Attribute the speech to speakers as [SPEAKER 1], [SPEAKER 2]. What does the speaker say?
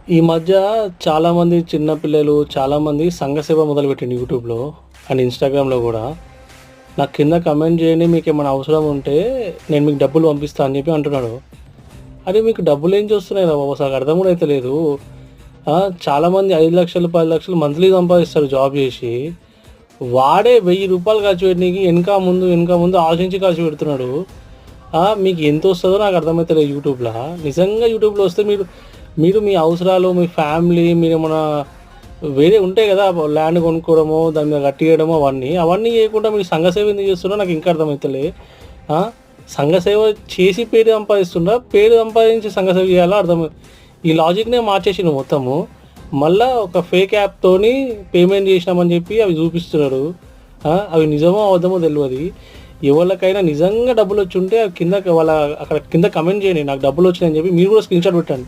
[SPEAKER 1] ఈ మధ్య చాలామంది చిన్న పిల్లలు, చాలామంది సంఘ సేవ మొదలుపెట్టిండు యూట్యూబ్‌లో అండ్ ఇన్‌స్టాగ్రామ్‌లో గూడా. నాకు కింద కమెంట్ చేయండి మీకేమైనా అవసరం ఉంటే నేను మీకు డబ్బులు పంపిస్తా అని చెప్పి అంటున్నాడు. అరే మీకు డబ్బులేం చూస్తున్నాయిరా బాబు అసలు అర్థం కూడా అయితలేదు. చాలామంది 5,00,000, 10,00,000 మంత్లీ సంపాదిస్తారు జాబ్ చేసి. వాడే రూ. 1,000 ఖర్చు పెట్టనీకి ఎనక ముందు ఆలోచించి ఖర్చు పెడుతున్నాడు. మీకు ఎంతొస్తదో నాకు అర్థమైతలేదు యూట్యూబ్‌ల. నిజంగా యూట్యూబ్‌లో వస్తే మీరు మీరు మీ అవసరాలు, మీ ఫ్యామిలీ మీరేమన్నా వేరే ఉంటాయి కదా! ల్యాండ్ కొనుక్కోవడమో, దాని మీద కట్టియడమో అవన్నీ చేయకుండా మీరు సంఘ సేవ ఎందుకు చేస్తున్నారో నాకు ఇంకా అర్థమైతలే. ఆ! సంఘ సేవ చేసి పేరు సంపాదిస్తుండ్రా? పేరు సంపాదించి సంఘ సేవ చేయాలా ఈ లాజిక్‌నే మార్చేసిండు మొత్తము. మళ్ళా ఒక ఫేక్ యాప్‌తోని పేమెంట్ చేసినామని చెప్పి అవి చూపిస్తున్నాడు. అవి నిజమో అబద్ధమో తెలవది. ఎవళ్ళకైనా నిజంగా డబ్బులొచ్చుంటే కింద అక్కడ కింద కమెంట్ చేయండి. నాకు డబ్బులొచ్చినాయని చెప్పి మీరు కూడా స్క్రీన్‌షాట్ పెట్టండి.